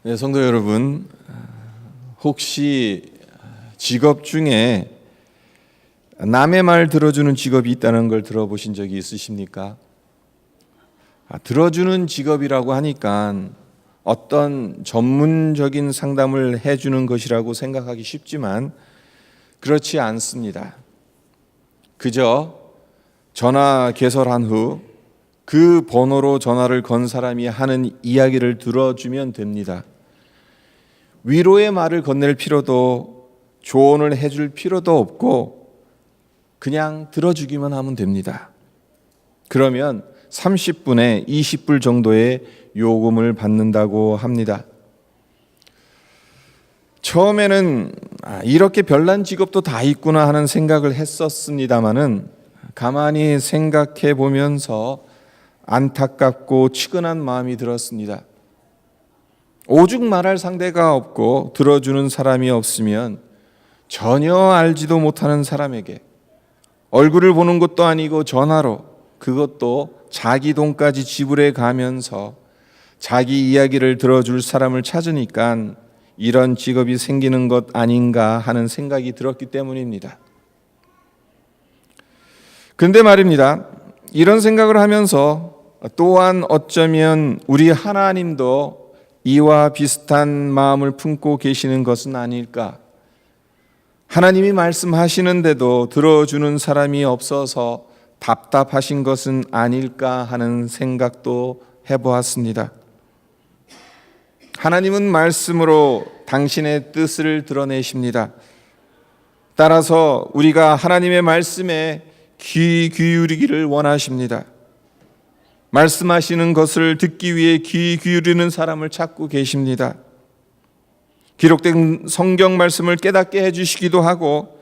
네, 성도 여러분, 혹시 직업 중에 남의 말 들어주는 직업이 있다는 걸 들어보신 적이 있으십니까? 들어주는 직업이라고 하니까 어떤 전문적인 상담을 해주는 것이라고 생각하기 쉽지만 그렇지 않습니다. 그저 전화 개설한 후 그 번호로 전화를 건 사람이 하는 이야기를 들어주면 됩니다. 위로의 말을 건넬 필요도 조언을 해줄 필요도 없고 그냥 들어주기만 하면 됩니다. 그러면 30분에 20불 정도의 요금을 받는다고 합니다. 처음에는 이렇게 별난 직업도 다 있구나 하는 생각을 했었습니다마는 가만히 생각해 보면서 안타깝고 측은한 마음이 들었습니다. 오죽 말할 상대가 없고 들어주는 사람이 없으면 전혀 알지도 못하는 사람에게 얼굴을 보는 것도 아니고 전화로, 그것도 자기 돈까지 지불해 가면서 자기 이야기를 들어줄 사람을 찾으니까 이런 직업이 생기는 것 아닌가 하는 생각이 들었기 때문입니다. 근데 말입니다, 이런 생각을 하면서 또한 어쩌면 우리 하나님도 이와 비슷한 마음을 품고 계시는 것은 아닐까? 하나님이 말씀하시는데도 들어주는 사람이 없어서 답답하신 것은 아닐까 하는 생각도 해보았습니다. 하나님은 말씀으로 당신의 뜻을 드러내십니다. 따라서 우리가 하나님의 말씀에 귀 기울이기를 원하십니다. 말씀하시는 것을 듣기 위해 귀 기울이는 사람을 찾고 계십니다. 기록된 성경 말씀을 깨닫게 해주시기도 하고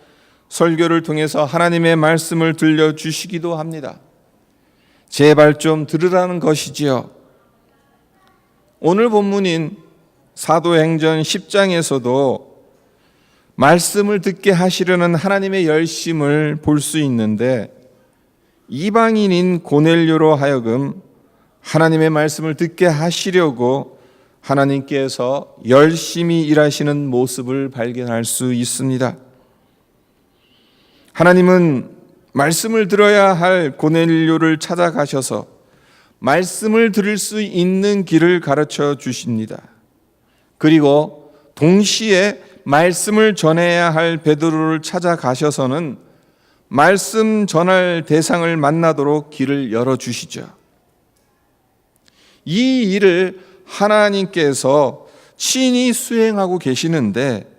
설교를 통해서 하나님의 말씀을 들려주시기도 합니다. 제발 좀 들으라는 것이지요. 오늘 본문인 사도행전 10장에서도 말씀을 듣게 하시려는 하나님의 열심을 볼 수 있는데 이방인인 고넬료로 하여금 하나님의 말씀을 듣게 하시려고 하나님께서 열심히 일하시는 모습을 발견할 수 있습니다. 하나님은 말씀을 들어야 할 고넬료를 찾아가셔서 말씀을 들을 수 있는 길을 가르쳐 주십니다. 그리고 동시에 말씀을 전해야 할 베드로를 찾아가셔서는 말씀 전할 대상을 만나도록 길을 열어주시죠. 이 일을 하나님께서 친히 수행하고 계시는데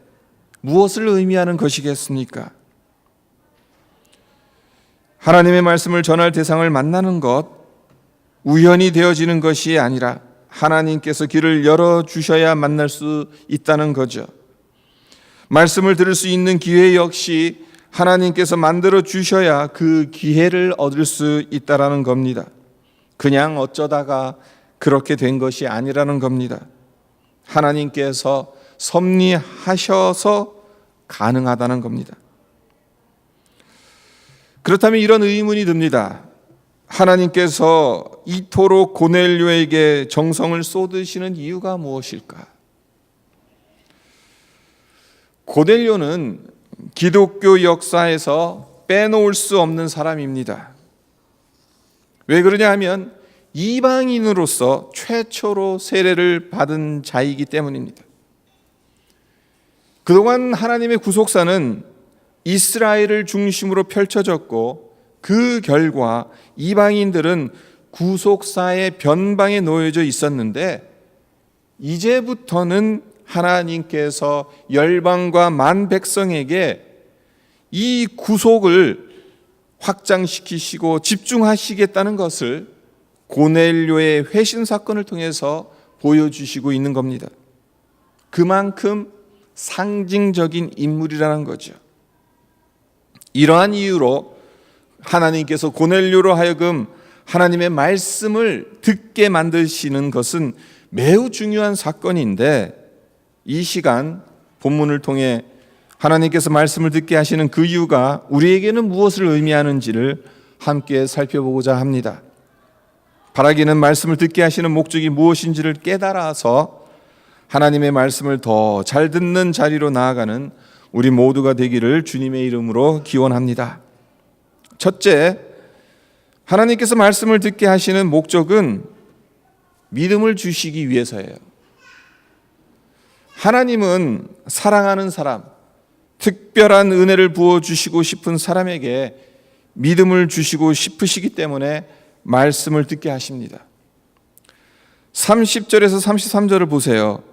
무엇을 의미하는 것이겠습니까? 하나님의 말씀을 전할 대상을 만나는 것, 우연히 되어지는 것이 아니라 하나님께서 길을 열어주셔야 만날 수 있다는 거죠. 말씀을 들을 수 있는 기회 역시 하나님께서 만들어 주셔야 그 기회를 얻을 수 있다라는 겁니다. 그냥 어쩌다가 그렇게 된 것이 아니라는 겁니다. 하나님께서 섭리하셔서 가능하다는 겁니다. 그렇다면 이런 의문이 듭니다. 하나님께서 이토록 고넬료에게 정성을 쏟으시는 이유가 무엇일까? 고넬료는 기독교 역사에서 빼놓을 수 없는 사람입니다. 왜 그러냐 하면 이방인으로서 최초로 세례를 받은 자이기 때문입니다. 그동안 하나님의 구속사는 이스라엘을 중심으로 펼쳐졌고 그 결과 이방인들은 구속사의 변방에 놓여져 있었는데 이제부터는 하나님께서 열방과 만 백성에게 이 구속을 확장시키시고 집중하시겠다는 것을 고넬료의 회신 사건을 통해서 보여주시고 있는 겁니다. 그만큼 상징적인 인물이라는 거죠. 이러한 이유로 하나님께서 고넬료로 하여금 하나님의 말씀을 듣게 만드시는 것은 매우 중요한 사건인데 이 시간 본문을 통해 하나님께서 말씀을 듣게 하시는 그 이유가 우리에게는 무엇을 의미하는지를 함께 살펴보고자 합니다. 바라기는 말씀을 듣게 하시는 목적이 무엇인지를 깨달아서 하나님의 말씀을 더 잘 듣는 자리로 나아가는 우리 모두가 되기를 주님의 이름으로 기원합니다. 첫째, 하나님께서 말씀을 듣게 하시는 목적은 믿음을 주시기 위해서예요. 하나님은 사랑하는 사람, 특별한 은혜를 부어주시고 싶은 사람에게 믿음을 주시고 싶으시기 때문에 말씀을 듣게 하십니다. 30절에서 33절을 보세요.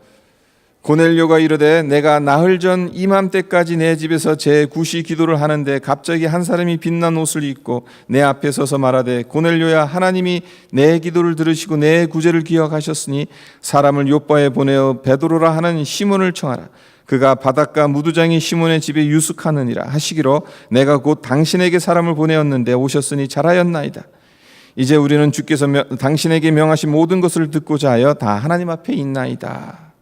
고넬료가 이르되 내가 나흘 전 이맘때까지 내 집에서 제9시 기도를 하는데 갑자기 한 사람이 빛난 옷을 입고 내 앞에 서서 말하되 고넬료야, 하나님이 내 기도를 들으시고 내 구제를 기억하셨으니 사람을 요바에 보내어 베드로라 하는 시몬을 청하라. 그가 바닷가 무두장이 시몬의 집에 유숙하느니라 하시기로 내가 곧 당신에게 사람을 보내었는데 오셨으니 잘하였나이다. 이제 우리는 주께서 당신에게 명하신 모든 것을 듣고자 하여 다 하나님 앞에 있나이다.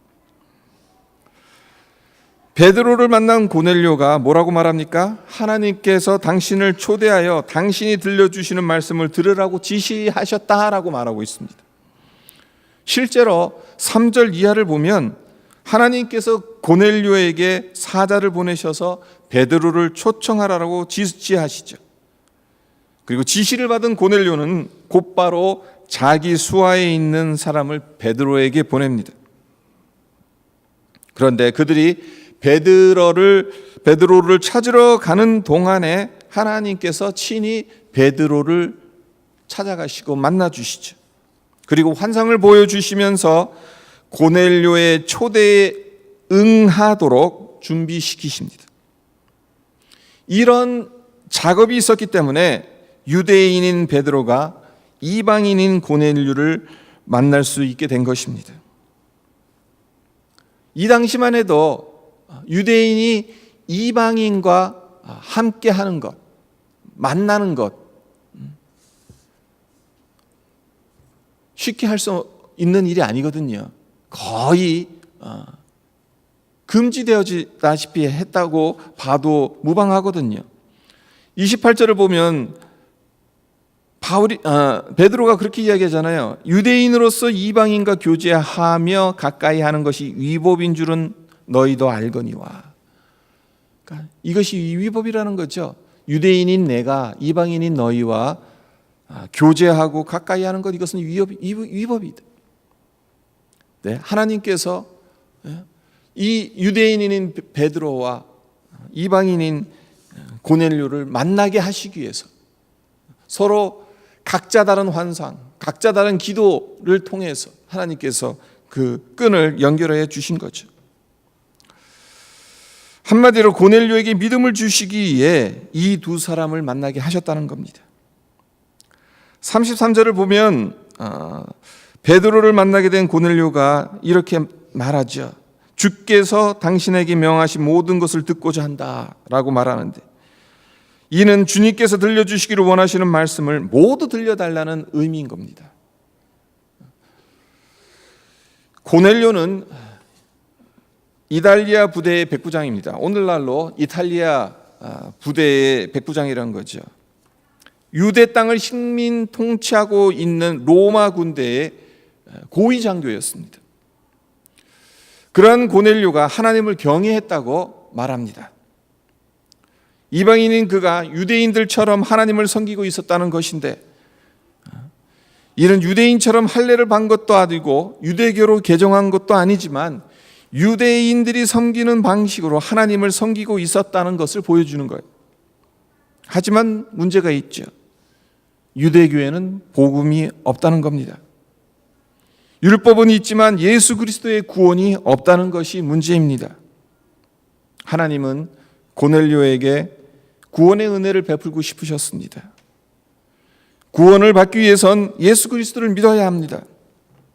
베드로를 만난 고넬료가 뭐라고 말합니까? 하나님께서 당신을 초대하여 당신이 들려주시는 말씀을 들으라고 지시하셨다라고 말하고 있습니다. 실제로 3절 이하를 보면 하나님께서 고넬료에게 사자를 보내셔서 베드로를 초청하라고 지시하시죠. 그리고 지시를 받은 고넬료는 곧바로 자기 수하에 있는 사람을 베드로에게 보냅니다. 그런데 그들이 베드로를 찾으러 가는 동안에 하나님께서 친히 베드로를 찾아가시고 만나 주시죠. 그리고 환상을 보여주시면서 고넬료의 초대에 응하도록 준비시키십니다. 이런 작업이 있었기 때문에 유대인인 베드로가 이방인인 고넬료를 만날 수 있게 된 것입니다. 이 당시만 해도 유대인이 이방인과 함께 하는 것, 만나는 것 쉽게 할 수 있는 일이 아니거든요. 거의 금지되어지다시피 했다고 봐도 무방하거든요. 28절을 보면 베드로가 그렇게 이야기하잖아요. 유대인으로서 이방인과 교제하며 가까이 하는 것이 위법인 줄은 너희도 알거니와. 그러니까 이것이 위법이라는 거죠. 유대인인 내가 이방인인 너희와 교제하고 가까이 하는 것, 이것은 위법이다. 네, 하나님께서 이 유대인인 베드로와 이방인인 고넬료를 만나게 하시기 위해서 서로 각자 다른 환상, 각자 다른 기도를 통해서 하나님께서 그 끈을 연결해 주신 거죠. 한마디로 고넬료에게 믿음을 주시기 위해 이 두 사람을 만나게 하셨다는 겁니다. 33절을 보면 베드로를 만나게 된 고넬료가 이렇게 말하죠. 주께서 당신에게 명하신 모든 것을 듣고자 한다라고 말하는데, 이는 주님께서 들려주시기를 원하시는 말씀을 모두 들려달라는 의미인 겁니다. 고넬료는 이탈리아 부대의 백부장입니다. 오늘날로 이탈리아 부대의 백부장이라는 거죠. 유대 땅을 식민 통치하고 있는 로마 군대의 고위 장교였습니다. 그러한 고넬료가 하나님을 경외했다고 말합니다. 이방인인 그가 유대인들처럼 하나님을 섬기고 있었다는 것인데, 이는 유대인처럼 할례를 반 것도 아니고 유대교로 개정한 것도 아니지만 유대인들이 섬기는 방식으로 하나님을 섬기고 있었다는 것을 보여주는 거예요. 하지만 문제가 있죠. 유대교에는 복음이 없다는 겁니다. 율법은 있지만 예수 그리스도의 구원이 없다는 것이 문제입니다. 하나님은 고넬료에게 구원의 은혜를 베풀고 싶으셨습니다. 구원을 받기 위해선 예수 그리스도를 믿어야 합니다.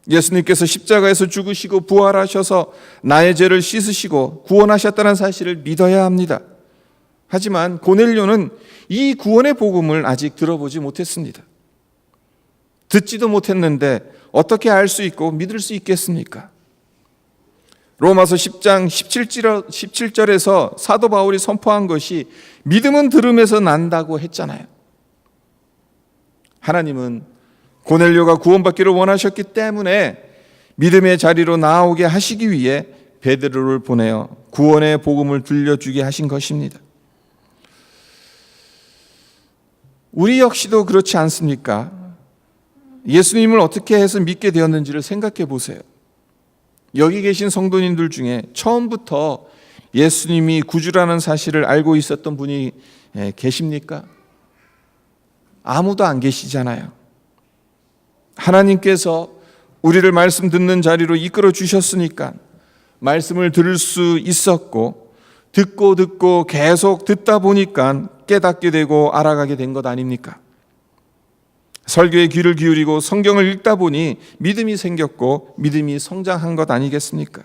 예수님께서 십자가에서 죽으시고 부활하셔서 나의 죄를 씻으시고 구원하셨다는 사실을 믿어야 합니다. 하지만 고넬료는 이 구원의 복음을 아직 들어보지 못했습니다. 듣지도 못했는데 어떻게 알 수 있고 믿을 수 있겠습니까? 로마서 10장 17절에서 사도 바울이 선포한 것이 믿음은 들음에서 난다고 했잖아요. 하나님은 고넬료가 구원받기를 원하셨기 때문에 믿음의 자리로 나오게 하시기 위해 베드로를 보내어 구원의 복음을 들려주게 하신 것입니다. 우리 역시도 그렇지 않습니까? 예수님을 어떻게 해서 믿게 되었는지를 생각해 보세요. 여기 계신 성도님들 중에 처음부터 예수님이 구주라는 사실을 알고 있었던 분이 계십니까? 아무도 안 계시잖아요. 하나님께서 우리를 말씀 듣는 자리로 이끌어 주셨으니까 말씀을 들을 수 있었고, 듣고 계속 듣다 보니까 깨닫게 되고 알아가게 된 것 아닙니까? 설교에 귀를 기울이고 성경을 읽다 보니 믿음이 생겼고 믿음이 성장한 것 아니겠습니까?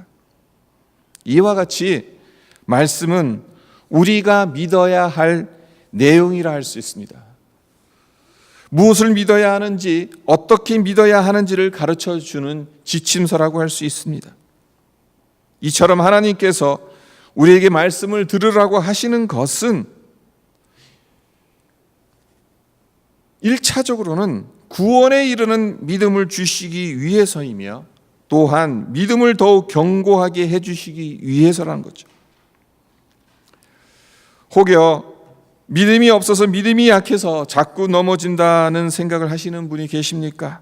이와 같이 말씀은 우리가 믿어야 할 내용이라 할 수 있습니다. 무엇을 믿어야 하는지, 어떻게 믿어야 하는지를 가르쳐 주는 지침서라고 할 수 있습니다. 이처럼 하나님께서 우리에게 말씀을 들으라고 하시는 것은 1차적으로는 구원에 이르는 믿음을 주시기 위해서이며, 또한 믿음을 더욱 견고하게 해주시기 위해서라는 거죠. 혹여 믿음이 없어서 믿음이 약해서 자꾸 넘어진다는 생각을 하시는 분이 계십니까?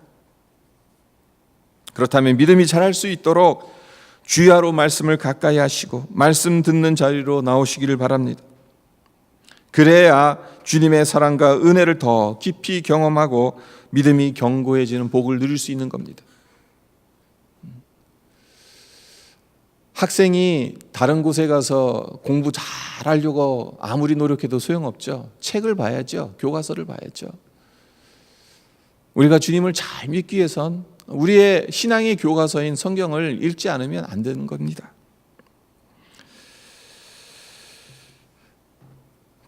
그렇다면 믿음이 자랄 수 있도록 주야로 말씀을 가까이 하시고 말씀 듣는 자리로 나오시기를 바랍니다. 그래야 주님의 사랑과 은혜를 더 깊이 경험하고 믿음이 견고해지는 복을 누릴 수 있는 겁니다. 학생이 다른 곳에 가서 공부 잘하려고 아무리 노력해도 소용없죠. 책을 봐야죠. 교과서를 봐야죠. 우리가 주님을 잘 믿기 위해선 우리의 신앙의 교과서인 성경을 읽지 않으면 안 되는 겁니다.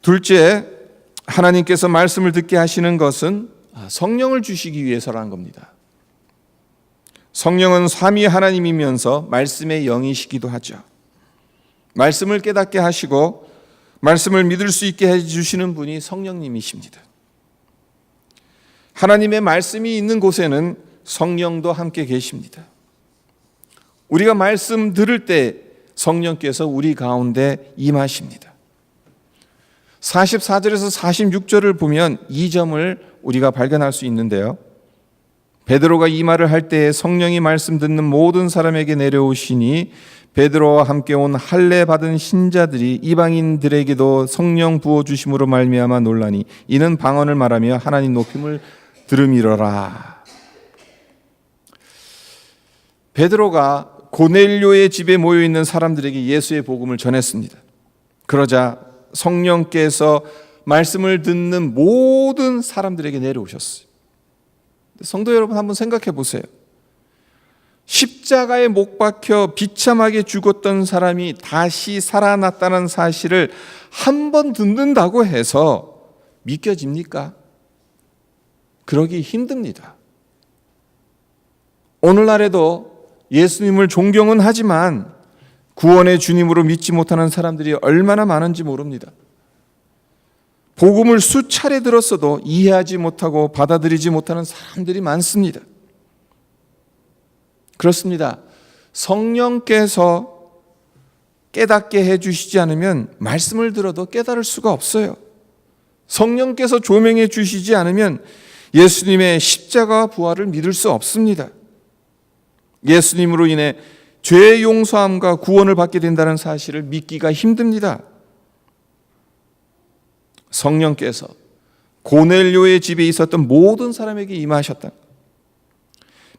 둘째, 하나님께서 말씀을 듣게 하시는 것은 성령을 주시기 위해서라는 겁니다. 성령은 삼위 하나님이면서 말씀의 영이시기도 하죠. 말씀을 깨닫게 하시고 말씀을 믿을 수 있게 해주시는 분이 성령님이십니다. 하나님의 말씀이 있는 곳에는 성령도 함께 계십니다. 우리가 말씀 들을 때 성령께서 우리 가운데 임하십니다. 44절에서 46절을 보면 이 점을 우리가 발견할 수 있는데요. 베드로가 이 말을 할 때에 성령이 말씀 듣는 모든 사람에게 내려오시니 베드로와 함께 온 할례 받은 신자들이 이방인들에게도 성령 부어 주심으로 말미암아 놀라니 이는 방언을 말하며 하나님 높임을 들음이러라. 베드로가 고넬료의 집에 모여 있는 사람들에게 예수의 복음을 전했습니다. 그러자 성령께서 말씀을 듣는 모든 사람들에게 내려오셨어요. 성도 여러분, 한번 생각해 보세요. 십자가에 못 박혀 비참하게 죽었던 사람이 다시 살아났다는 사실을 한 번 듣는다고 해서 믿겨집니까? 그러기 힘듭니다. 오늘날에도 예수님을 존경은 하지만 구원의 주님으로 믿지 못하는 사람들이 얼마나 많은지 모릅니다. 복음을 수차례 들었어도 이해하지 못하고 받아들이지 못하는 사람들이 많습니다. 그렇습니다. 성령께서 깨닫게 해주시지 않으면 말씀을 들어도 깨달을 수가 없어요. 성령께서 조명해 주시지 않으면 예수님의 십자가 부활을 믿을 수 없습니다. 예수님으로 인해 죄의 용서함과 구원을 받게 된다는 사실을 믿기가 힘듭니다. 성령께서 고넬료의 집에 있었던 모든 사람에게 임하셨다.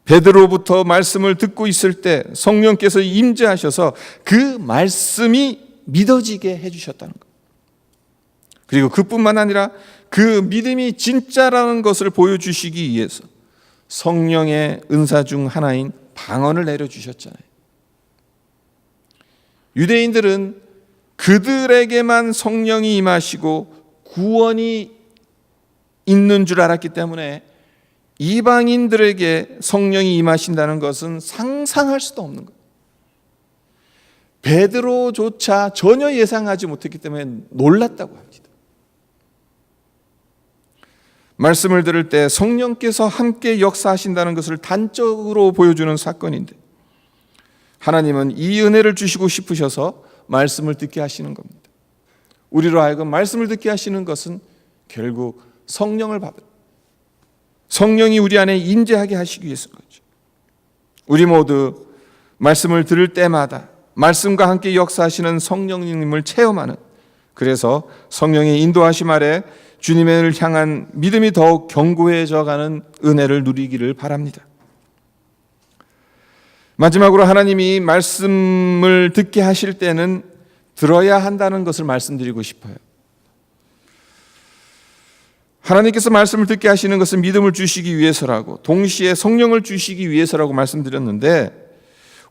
베드로부터 말씀을 듣고 있을 때 성령께서 임재하셔서 그 말씀이 믿어지게 해주셨다는 것. 그리고 그뿐만 아니라 그 믿음이 진짜라는 것을 보여주시기 위해서 성령의 은사 중 하나인 방언을 내려주셨잖아요. 유대인들은 그들에게만 성령이 임하시고 구원이 있는 줄 알았기 때문에 이방인들에게 성령이 임하신다는 것은 상상할 수도 없는 거예요. 베드로조차 전혀 예상하지 못했기 때문에 놀랐다고 합니다. 말씀을 들을 때 성령께서 함께 역사하신다는 것을 단적으로 보여주는 사건인데, 하나님은 이 은혜를 주시고 싶으셔서 말씀을 듣게 하시는 겁니다. 우리로 하여금 말씀을 듣게 하시는 것은 결국 성령이 우리 안에 임재하게 하시기 위해서인 거죠. 우리 모두 말씀을 들을 때마다 말씀과 함께 역사하시는 성령님을 체험하는, 그래서 성령의 인도하심 아래 주님을 향한 믿음이 더욱 견고해져 가는 은혜를 누리기를 바랍니다. 마지막으로 하나님이 말씀을 듣게 하실 때는 들어야 한다는 것을 말씀드리고 싶어요. 하나님께서 말씀을 듣게 하시는 것은 믿음을 주시기 위해서라고, 동시에 성령을 주시기 위해서라고 말씀드렸는데,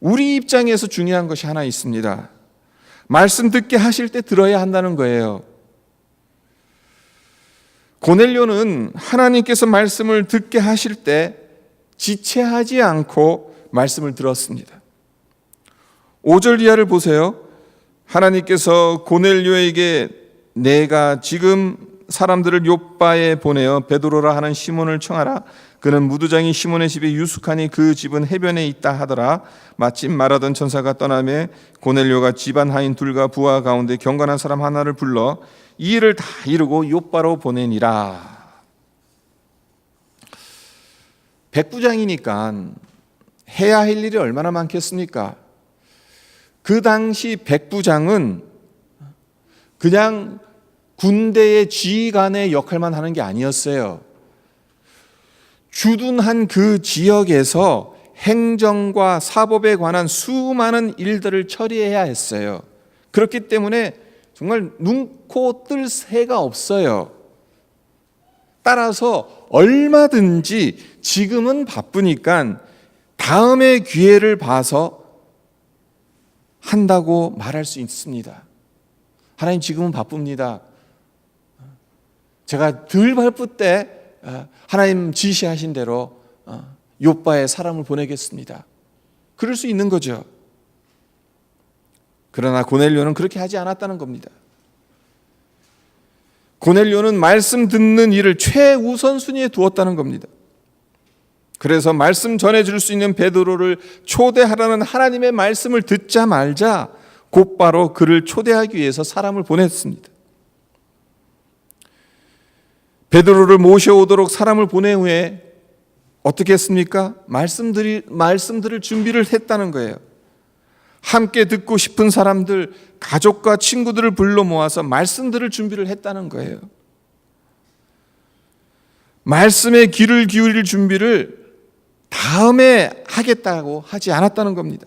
우리 입장에서 중요한 것이 하나 있습니다. 말씀 듣게 하실 때 들어야 한다는 거예요. 고넬료는 하나님께서 말씀을 듣게 하실 때 지체하지 않고 말씀을 들었습니다. 5절 이하를 보세요. 하나님께서 고넬료에게 내가 지금 사람들을 요빠에 보내어 베드로라 하는 시몬을 청하라. 그는 무두장이 시몬의 집에 유숙하니 그 집은 해변에 있다 하더라. 마침 말하던 천사가 떠나매 고넬료가 집안 하인 둘과 부하 가운데 경건한 사람 하나를 불러 이 일을 다 이루고 요빠로 보내니라. 백부장이니까 해야 할 일이 얼마나 많겠습니까? 그 당시 백부장은 그냥 군대의 지휘관의 역할만 하는 게 아니었어요. 주둔한 그 지역에서 행정과 사법에 관한 수많은 일들을 처리해야 했어요. 그렇기 때문에 정말 눈코 뜰 새가 없어요. 따라서 얼마든지 지금은 바쁘니까 다음의 기회를 봐서 한다고 말할 수 있습니다. 하나님 지금은 바쁩니다. 제가 덜 바쁠 때 하나님 지시하신 대로 요빠에 사람을 보내겠습니다. 그럴 수 있는 거죠. 그러나 고넬료는 그렇게 하지 않았다는 겁니다. 고넬료는 말씀 듣는 일을 최우선순위에 두었다는 겁니다. 그래서 말씀 전해줄 수 있는 베드로를 초대하라는 하나님의 말씀을 듣자마자 곧바로 그를 초대하기 위해서 사람을 보냈습니다. 베드로를 모셔오도록 사람을 보낸 후에 어떻게 했습니까? 말씀들을 준비를 했다는 거예요. 함께 듣고 싶은 사람들, 가족과 친구들을 불러 모아서 말씀들을 준비를 했다는 거예요. 말씀에 귀를 기울일 준비를 다음에 하겠다고 하지 않았다는 겁니다.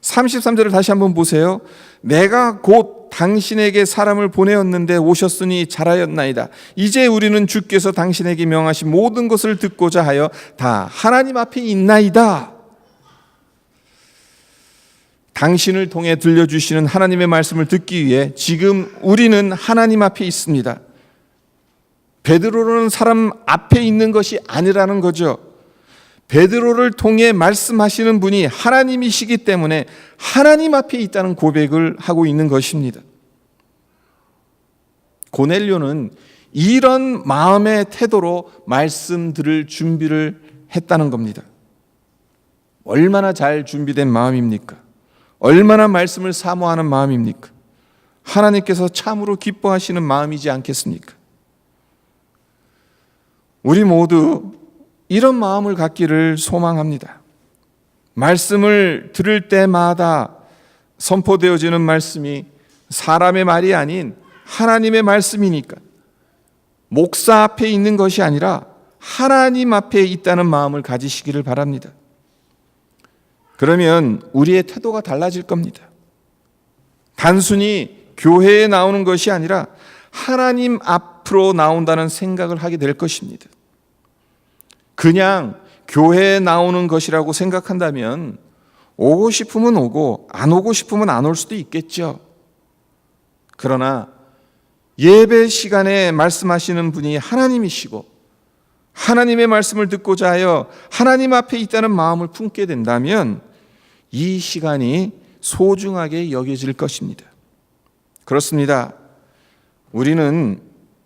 33절을 다시 한번 보세요. 내가 곧 당신에게 사람을 보내었는데 오셨으니 잘하였나이다. 이제 우리는 주께서 당신에게 명하신 모든 것을 듣고자 하여 다 하나님 앞에 있나이다. 당신을 통해 들려주시는 하나님의 말씀을 듣기 위해 지금 우리는 하나님 앞에 있습니다. 베드로는 사람 앞에 있는 것이 아니라는 거죠. 베드로를 통해 말씀하시는 분이 하나님이시기 때문에 하나님 앞에 있다는 고백을 하고 있는 것입니다. 고넬료는 이런 마음의 태도로 말씀 들을 준비를 했다는 겁니다. 얼마나 잘 준비된 마음입니까? 얼마나 말씀을 사모하는 마음입니까? 하나님께서 참으로 기뻐하시는 마음이지 않겠습니까? 우리 모두 이런 마음을 갖기를 소망합니다. 말씀을 들을 때마다 선포되어지는 말씀이 사람의 말이 아닌 하나님의 말씀이니까 목사 앞에 있는 것이 아니라 하나님 앞에 있다는 마음을 가지시기를 바랍니다. 그러면 우리의 태도가 달라질 겁니다. 단순히 교회에 나오는 것이 아니라 하나님 앞으로 나온다는 생각을 하게 될 것입니다. 그냥 교회에 나오는 것이라고 생각한다면 오고 싶으면 오고 안 오고 싶으면 안 올 수도 있겠죠. 그러나 예배 시간에 말씀하시는 분이 하나님이시고 하나님의 말씀을 듣고자 하여 하나님 앞에 있다는 마음을 품게 된다면 이 시간이 소중하게 여겨질 것입니다. 그렇습니다. 우리는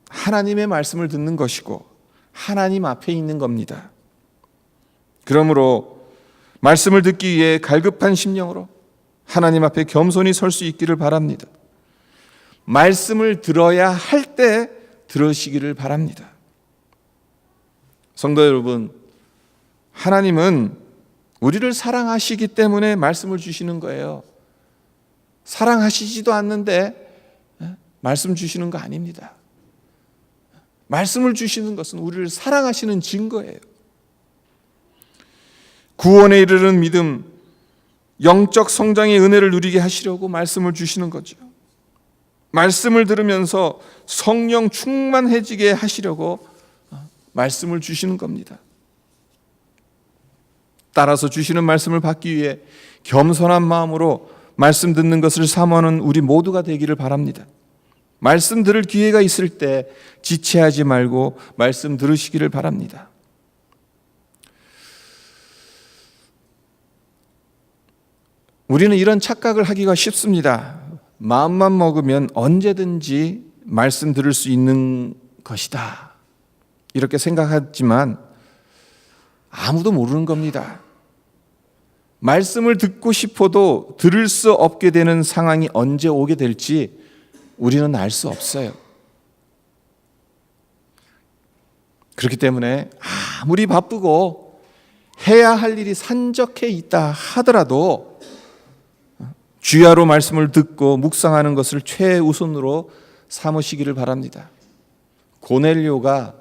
하나님의 말씀을 듣는 것이고 하나님 앞에 있는 겁니다. 그러므로 말씀을 듣기 위해 갈급한 심령으로 하나님 앞에 겸손히 설 수 있기를 바랍니다. 말씀을 들어야 할 때 들으시기를 바랍니다. 성도 여러분, 하나님은 우리를 사랑하시기 때문에 말씀을 주시는 거예요. 사랑하시지도 않는데 말씀 주시는 거 아닙니다. 말씀을 주시는 것은 우리를 사랑하시는 증거예요. 구원에 이르는 믿음, 영적 성장의 은혜를 누리게 하시려고 말씀을 주시는 거죠. 말씀을 들으면서 성령 충만해지게 하시려고 말씀을 주시는 겁니다. 따라서 주시는 말씀을 받기 위해 겸손한 마음으로 말씀 듣는 것을 사모하는 우리 모두가 되기를 바랍니다. 말씀 들을 기회가 있을 때 지체하지 말고 말씀 들으시기를 바랍니다. 우리는 이런 착각을 하기가 쉽습니다. 마음만 먹으면 언제든지 말씀 들을 수 있는 것이다, 이렇게 생각하지만 아무도 모르는 겁니다. 말씀을 듣고 싶어도 들을 수 없게 되는 상황이 언제 오게 될지 우리는 알 수 없어요. 그렇기 때문에 아무리 바쁘고 해야 할 일이 산적해 있다 하더라도 주야로 말씀을 듣고 묵상하는 것을 최우선으로 삼으시기를 바랍니다. 고넬료가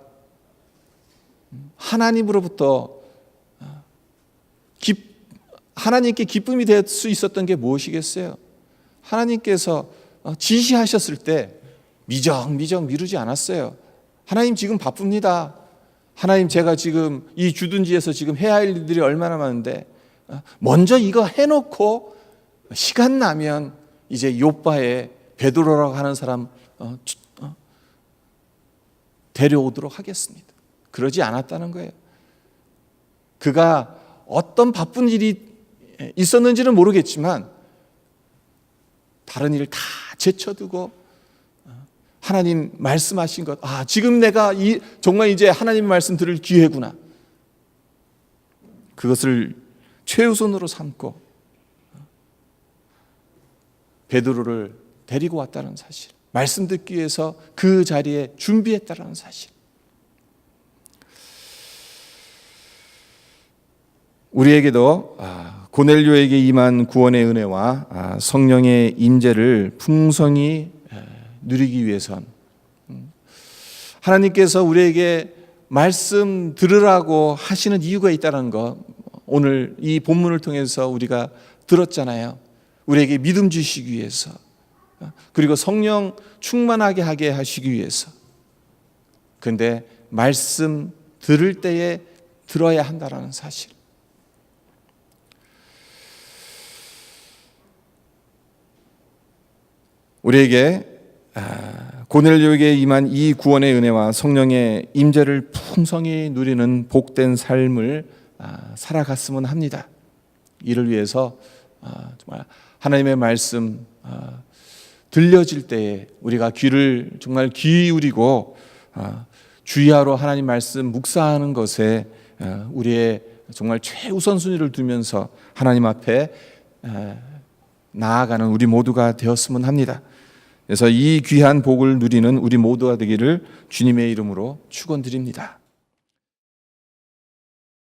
하나님으로부터 하나님께 기쁨이 될 수 있었던 게 무엇이겠어요? 하나님께서 지시하셨을 때 미적미적 미루지 않았어요. 하나님 지금 바쁩니다. 하나님 제가 지금 이 주둔지에서 지금 해야 할 일들이 얼마나 많은데 먼저 이거 해놓고 시간 나면 이제 요바에 베드로라고 하는 사람 데려오도록 하겠습니다. 그러지 않았다는 거예요. 그가 어떤 바쁜 일이 있었는지는 모르겠지만 다른 일을 다 제쳐두고 하나님 말씀하신 것, 지금 내가 정말 이제 하나님 말씀 들을 기회구나, 그것을 최우선으로 삼고 베드로를 데리고 왔다는 사실, 말씀 듣기 위해서 그 자리에 준비했다는 사실. 우리에게도 고넬료에게 임한 구원의 은혜와 성령의 임재를 풍성히 누리기 위해선 하나님께서 우리에게 말씀 들으라고 하시는 이유가 있다는 것, 오늘 이 본문을 통해서 우리가 들었잖아요. 우리에게 믿음 주시기 위해서, 그리고 성령 충만하게 하게 하시기 위해서. 그런데 말씀 들을 때에 들어야 한다는 사실. 우리에게 고넬료에게 임한 이 구원의 은혜와 성령의 임재를 풍성히 누리는 복된 삶을 살아갔으면 합니다. 이를 위해서 정말 하나님의 말씀 들려질 때에 우리가 귀를 정말 기울이고 주의하러 하나님 말씀 묵상하는 것에 우리의 정말 최우선순위를 두면서 하나님 앞에 나아가는 우리 모두가 되었으면 합니다. 그래서 이 귀한 복을 누리는 우리 모두가 되기를 주님의 이름으로 축원드립니다.